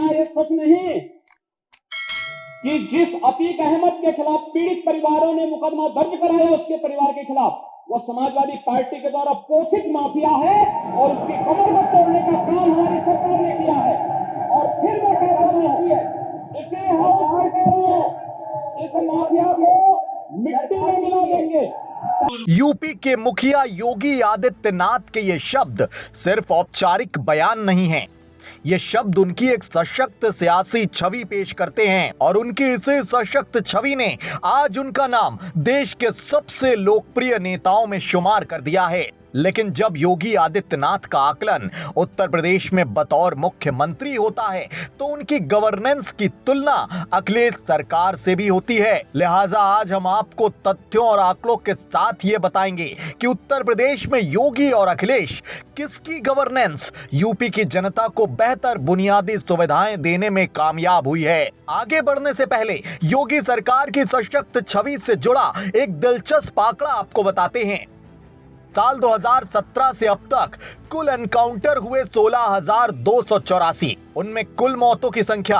क्या ये सच नहीं कि जिस अतीक अहमद के खिलाफ पीड़ित परिवारों ने मुकदमा दर्ज कराया उसके परिवार के खिलाफ, वह समाजवादी पार्टी के द्वारा पोषित माफिया है और उसकी कमर को तोड़ने का काम हमारी सरकार ने किया है। और फिर मैं कह रहा हूं, इसे हम इस माफिया को मिट्टी में मिला देंगे। यूपी के मुखिया योगी आदित्यनाथ के ये शब्द सिर्फ औपचारिक बयान नहीं हैं। ये शब्द उनकी एक सशक्त सियासी छवि पेश करते हैं और उनकी इसी सशक्त छवि ने आज उनका नाम देश के सबसे लोकप्रिय नेताओं में शुमार कर दिया है। लेकिन जब योगी आदित्यनाथ का आकलन उत्तर प्रदेश में बतौर मुख्यमंत्री होता है तो उनकी गवर्नेंस की तुलना अखिलेश सरकार से भी होती है। लिहाजा आज हम आपको तथ्यों और आंकड़ों के साथ ये बताएंगे कि उत्तर प्रदेश में योगी और अखिलेश किसकी गवर्नेंस यूपी की जनता को बेहतर बुनियादी सुविधाएं देने में कामयाब हुई है। आगे बढ़ने से पहले योगी सरकार की सशक्त छवि से जुड़ा एक दिलचस्प आंकड़ा आपको बताते हैं। साल 2017 से अब तक कुल एनकाउंटर हुए 16,284। उनमें कुल मौतों की संख्या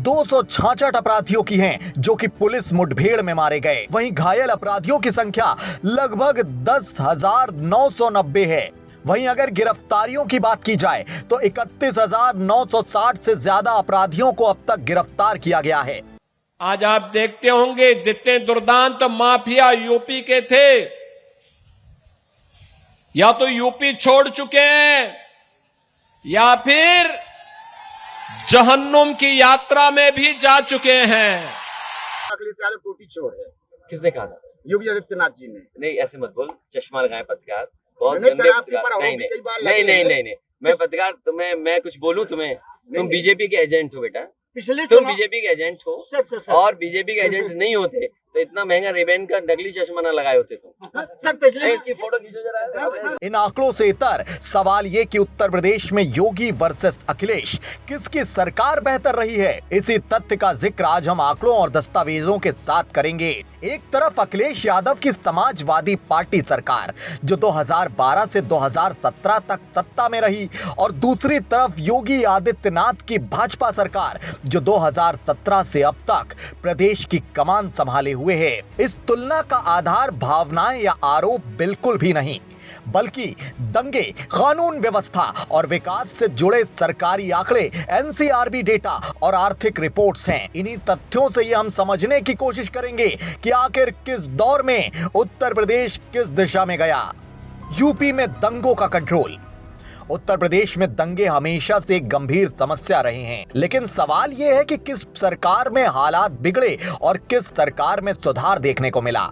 266 अपराधियों की है जो कि पुलिस मुठभेड़ में मारे गए। वहीं घायल अपराधियों की संख्या लगभग 10,990 है। वहीं अगर गिरफ्तारियों की बात की जाए तो 31,960 से ज्यादा अपराधियों को अब तक गिरफ्तार किया गया है। आज आप देखते होंगे जितने दुर्दांत माफिया यूपी के थे या तो यूपी छोड़ चुके हैं या फिर जहन्नुम की यात्रा में भी जा चुके हैं। अखिलेश यादव टोटी चोर है। किसने कहा था? योगी आदित्यनाथ जी ने। नहीं ऐसे मत बोल, चश्मा लगाए पत्रकार, बहुत नहीं, गंदे सर, पत्रकार। नहीं कई बार नहीं लगे नहीं हैं। नहीं नहीं मैं पत्रकार, तुम्हें मैं कुछ बोलूं तुम्हें? तुम बीजेपी के एजेंट हो बेटा, पिछले तुम बीजेपी के एजेंट हो। सर। और बीजेपी के एजेंट नहीं होते तो इतना महंगा रेबेन का नकली चश्मा ना लगाए होते तुम। सर पिछले इसकी फोटो खींचो जरा। इन आंकड़ों से इतर सवाल ये कि उत्तर प्रदेश में योगी वर्सेस अखिलेश किसकी सरकार बेहतर रही है। इसी तथ्य का जिक्र आज हम आंकड़ों और दस्तावेजों के साथ करेंगे। एक तरफ अखिलेश यादव की समाजवादी पार्टी सरकार जो 2012 से 2017 तक सत्ता में रही और दूसरी तरफ योगी आदित्यनाथ की भाजपा सरकार जो 2017 से अब तक प्रदेश की कमान संभाले हुए है। इस तुलना का आधार भावनाएं या आरोप बिल्कुल भी नहीं, बल्कि दंगे, कानून व्यवस्था और विकास से जुड़े सरकारी आंकड़े, एनसीआरबी डेटा और आर्थिक रिपोर्ट्स हैं। इन्हीं तथ्यों से ये हम समझने की कोशिश करेंगे कि आखिर किस दौर में उत्तर प्रदेश किस दिशा में गया। यूपी में दंगों का कंट्रोल। उत्तर प्रदेश में दंगे हमेशा से एक गंभीर समस्या रहे हैं, लेकिन सवाल यह है कि किस सरकार में हालात बिगड़े और किस सरकार में सुधार देखने को मिला।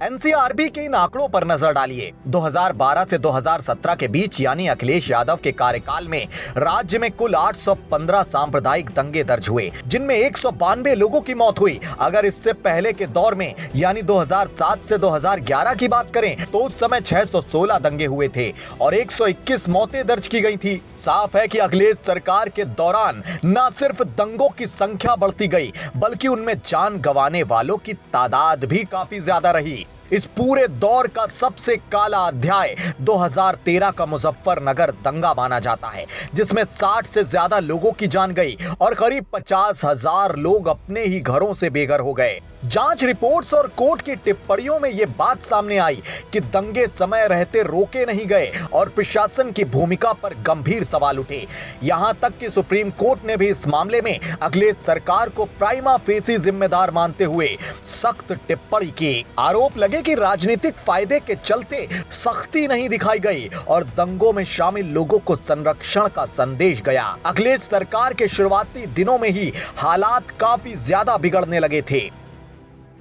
एनसीआरबी के इन आंकड़ों पर नजर डालिए। 2012 से 2017 के बीच यानी अखिलेश यादव के कार्यकाल में राज्य में कुल 815 सांप्रदायिक दंगे दर्ज हुए, जिनमें 192 लोगों की मौत हुई। अगर इससे पहले के दौर में यानी 2007 से 2011 की बात करें तो उस समय 616 दंगे हुए थे और 121 मौतें दर्ज की गई थी। साफ है कि अखिलेश सरकार के दौरान न सिर्फ दंगों की संख्या बढ़ती गई बल्कि उनमें जान गंवाने वालों की तादाद भी काफी ज्यादा रही। इस पूरे दौर का सबसे काला अध्याय 2013 का मुजफ्फरनगर दंगा माना जाता है, जिसमें 60 से ज्यादा लोगों की जान गई और करीब 50,000 लोग अपने ही घरों से बेघर हो गए। जांच रिपोर्ट्स और कोर्ट की टिप्पणियों में यह बात सामने आई कि दंगे समय रहते रोके नहीं गए और प्रशासन की भूमिका पर गंभीर सवाल उठे। यहां तक कि सुप्रीम कोर्ट ने भी इस मामले में अखिलेश सरकार को प्राइमा फेसी जिम्मेदार मानते हुए सख्त टिप्पणी की। आरोप लगे कि राजनीतिक फायदे के चलते सख्ती नहीं दिखाई गई और दंगों में शामिल लोगों को संरक्षण का संदेश गया। अखिलेश सरकार के शुरुआती दिनों में ही हालात काफी ज्यादा बिगड़ने लगे थे।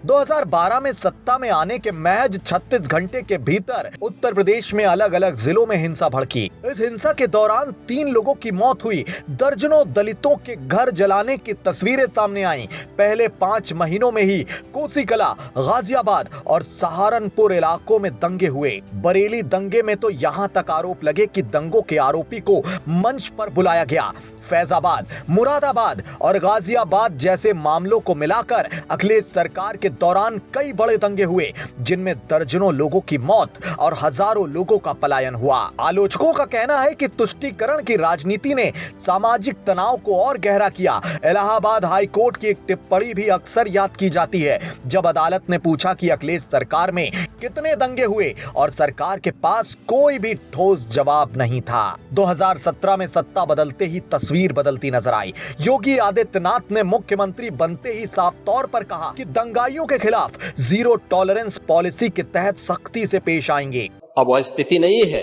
2012 में सत्ता में आने के महज 36 घंटे के भीतर उत्तर प्रदेश में अलग अलग जिलों में हिंसा भड़की। इस हिंसा के दौरान 3 लोगों की मौत हुई। दर्जनों दलितों के घर जलाने की तस्वीरें सामने आईं। पहले 5 महीनों में ही कोसीकला, गाजियाबाद और सहारनपुर इलाकों में दंगे हुए। बरेली दंगे में तो यहां तक आरोप लगे कि दंगों के आरोपी को मंच पर बुलाया गया। फैजाबाद, मुरादाबाद और गाजियाबाद जैसे मामलों को मिलाकर अखिलेश सरकार के के दौरान कई बड़े दंगे हुए जिनमें दर्जनों लोगों की मौत और हजारों लोगों का पलायन हुआ। आलोचकों का कहना है कि तुष्टीकरण की राजनीति ने सामाजिक तनाव को और गहरा किया। इलाहाबाद हाई कोर्ट की एक टिप्पणी भी अक्सर याद की जाती है, जब अदालत ने पूछा कि अखिलेश सरकार में कितने दंगे हुए और सरकार के पास कोई भी ठोस जवाब नहीं था। 2017 में सत्ता बदलते ही तस्वीर बदलती नजर आई। योगी आदित्यनाथ ने मुख्यमंत्री बनते ही साफ तौर पर कहा कि दंगाइयों के खिलाफ जीरो टॉलरेंस पॉलिसी के तहत सख्ती से पेश आएंगे। अब वह स्थिति नहीं है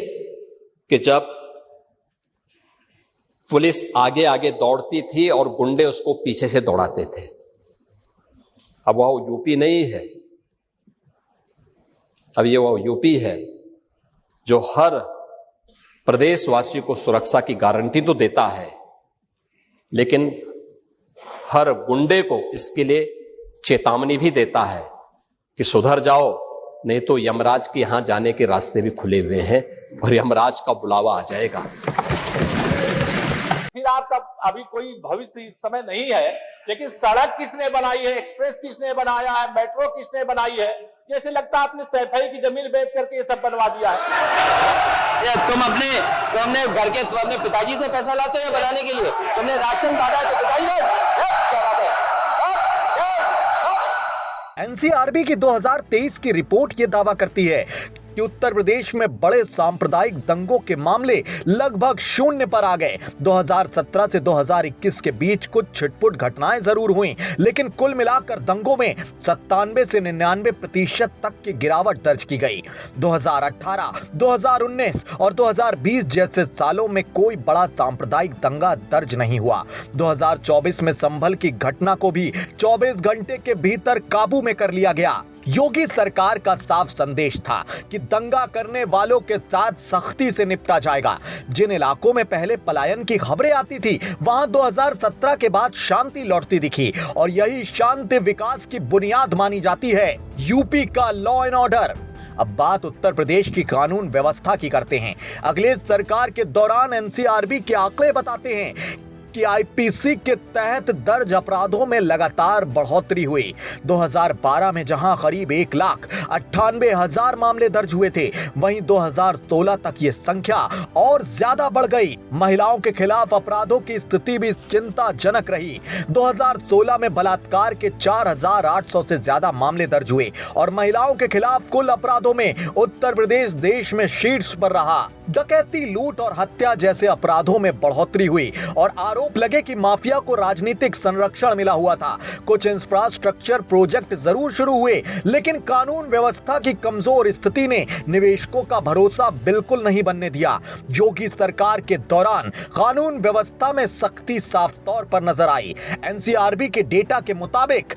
कि जब पुलिस आगे आगे दौड़ती थी और गुंडे उसको पीछे से दौड़ाते थे। अब वह यूपी नहीं है, अब ये वह यूपी है जो हर प्रदेशवासी को सुरक्षा की गारंटी तो देता है, लेकिन हर गुंडे को इसके लिए चेतावनी भी देता है कि सुधर जाओ, नहीं तो यमराज के यहां जाने के रास्ते भी खुले हुए हैं और यमराज का बुलावा आ जाएगा। फिर आपका अभी कोई भविष्य इस समय नहीं है, लेकिन सड़क किसने बनाई है, एक्सप्रेस किसने बनाया है, मेट्रो किसने बनाई है? जैसे लगता है आपने सैफई की जमीन बेच करके ये सब बनवा दिया है। तुम अपने घर के तुम अपने पिताजी से पैसा लाते हो या बनाने के लिए? तुमने राशन दादा तो पिताजी एनसीआरबी की 2023 की रिपोर्ट ये दावा करती है कि उत्तर प्रदेश में बड़े सांप्रदायिक दंगों के मामले लगभग शून्य पर आ गए। 2017 से 2021 के बीच कुछ छिटपुट घटनाएं जरूर हुई, लेकिन कुल मिलाकर दंगों में 97 से 99% तक की गिरावट दर्ज की गई। 2018, 2019 और 2020 जैसे सालों में कोई बड़ा सांप्रदायिक दंगा दर्ज नहीं हुआ। 2024 में संभल की घटना को भी 24 घंटे के भीतर काबू में कर लिया गया। योगी सरकार का साफ संदेश था कि दंगा करने वालों के साथ सख्ती से निपटा जाएगा। जिन इलाकों में पहले पलायन की खबरें आती थी, वहां 2017 के बाद शांति लौटती दिखी और यही शांति विकास की बुनियाद मानी जाती है। यूपी का लॉ एंड ऑर्डर। अब बात उत्तर प्रदेश की कानून व्यवस्था की करते हैं। अखिलेश सरकार के दौरान एनसीआरबी के आंकड़े बताते हैं कि आईपीसी के तहत दर्ज अपराधों में लगातार बढ़ोतरी हुई। 2012 में जहां करीब 1,98,000 मामले दर्ज हुए थे, वहीं 2016 तक ये संख्या और ज्यादा बढ़ गई। महिलाओं के खिलाफ अपराधों की स्थिति भी चिंताजनक रही। 2016 में बलात्कार के 4,800 से ज्यादा मामले दर्ज हुए और महिलाओं के खिलाफ कुल अपराधों में उत्तर प्रदेश देश में शीर्ष पर रहा। डकैती, लूट और हत्या जैसे अपराधों में बढ़ोतरी हुई और आरोप लगे कि माफिया को राजनीतिक संरक्षण मिला हुआ था। कुछ इंफ्रास्ट्रक्चर प्रोजेक्ट जरूर शुरू हुए, लेकिन कानून व्यवस्था की कमजोर स्थिति ने निवेशकों का भरोसा बिल्कुल नहीं बनने दिया। योगी सरकार के दौरान कानून व्यवस्था में सख्ती साफ तौर पर नजर आई। एनसीआरबी के डेटा के मुताबिक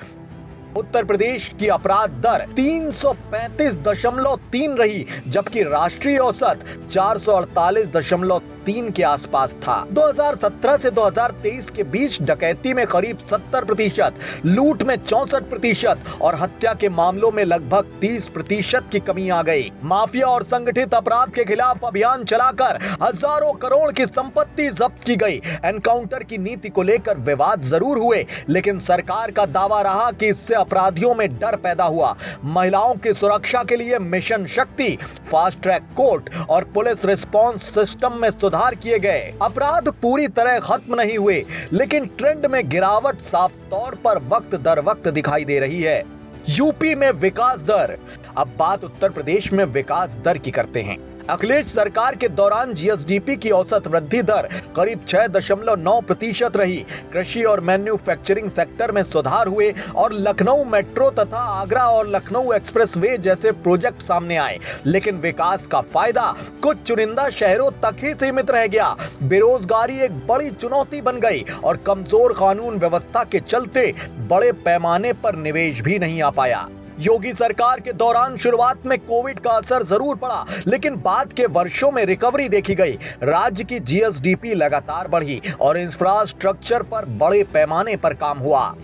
उत्तर प्रदेश की अपराध दर 335.3 रही, जबकि राष्ट्रीय औसत 448.3 के आसपास था। 2017 से 2023 के बीच डकैती में करीब 70%, लूट में 64% और हत्या के मामलों में लगभग 30% की कमी आ गई। माफिया और संगठित अपराध के खिलाफ अभियान चलाकर हजारों करोड़ की संपत्ति जब्त की गई। एनकाउंटर की नीति को लेकर विवाद जरूर हुए, लेकिन सरकार का दावा रहा कि इससे अपराधियों में डर पैदा हुआ। महिलाओं की सुरक्षा के लिए मिशन शक्ति, फास्ट ट्रैक कोर्ट और पुलिस रिस्पांस सिस्टम में सुधार किए गए। अपराध पूरी तरह खत्म नहीं हुए, लेकिन ट्रेंड में गिरावट साफ तौर पर वक्त दर वक्त दिखाई दे रही है। यूपी में विकास दर। अब बात उत्तर प्रदेश में विकास दर की करते हैं। अखिलेश सरकार के दौरान जीएसडीपी की औसत वृद्धि दर करीब 6.9% रही। कृषि और मैन्युफैक्चरिंग सेक्टर में सुधार हुए और लखनऊ मेट्रो तथा आगरा और लखनऊ एक्सप्रेसवे जैसे प्रोजेक्ट सामने आए, लेकिन विकास का फायदा कुछ चुनिंदा शहरों तक ही सीमित रह गया। बेरोजगारी एक बड़ी चुनौती बन गई और कमजोर कानून व्यवस्था के चलते बड़े पैमाने पर निवेश भी नहीं आ पाया। योगी सरकार के दौरान शुरुआत में कोविड का असर जरूर पड़ा, लेकिन बाद के वर्षों में रिकवरी देखी गई। राज्य की जीएसडीपी लगातार बढ़ी और इंफ्रास्ट्रक्चर पर बड़े पैमाने पर काम हुआ।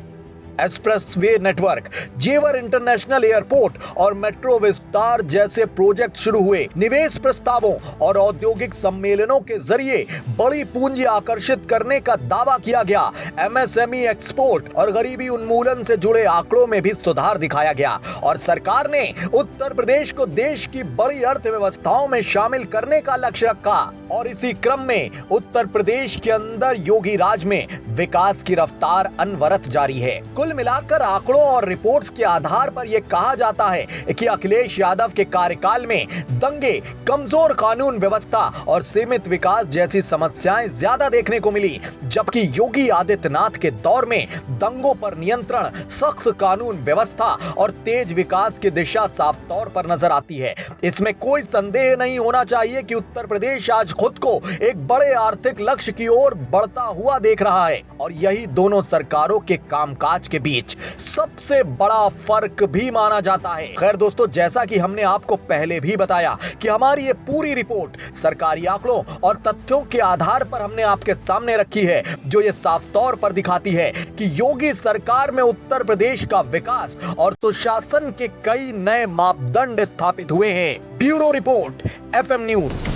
एक्सप्रेसवे नेटवर्क, जेवर इंटरनेशनल एयरपोर्ट और मेट्रो विस्तार जैसे प्रोजेक्ट शुरू हुए। निवेश प्रस्तावों और औद्योगिक सम्मेलनों के जरिए बड़ी पूंजी आकर्षित करने का दावा किया गया। एमएसएमई, एक्सपोर्ट और गरीबी उन्मूलन से जुड़े आंकड़ों में भी सुधार दिखाया गया और सरकार ने उत्तर प्रदेश को देश की बड़ी अर्थव्यवस्थाओं में शामिल करने का लक्ष्य रखा। और इसी क्रम में उत्तर प्रदेश के अंदर योगी राज में विकास की रफ्तार अनवरत जारी है। कुल मिलाकर आंकड़ों और रिपोर्ट्स के आधार पर यह कहा जाता है कि अखिलेश यादव के कार्यकाल में दंगे, कमजोर कानून व्यवस्था और सीमित विकास जैसी समस्याएं ज्यादा देखने को मिली, जबकि योगी आदित्यनाथ के दौर में दंगों पर नियंत्रण, सख्त कानून व्यवस्था और तेज विकास की दिशा साफ तौर पर नजर आती है। इसमें कोई संदेह नहीं होना चाहिए कि उत्तर प्रदेश आज खुद को एक बड़े आर्थिक लक्ष्य की ओर बढ़ता हुआ देख रहा है और यही दोनों सरकारों के कामकाज के बीच सबसे बड़ा फर्क भी माना जाता है। खैर दोस्तों, जैसा कि हमने आपको पहले भी बताया कि हमारी ये पूरी रिपोर्ट सरकारी आंकड़ों और तथ्यों के आधार पर हमने आपके सामने रखी है, जो ये साफ तौर पर दिखाती है कि योगी सरकार में उत्तर प्रदेश का विकास और सुशासन के कई नए मापदंड स्थापित हुए हैं। Bureau report, FM news.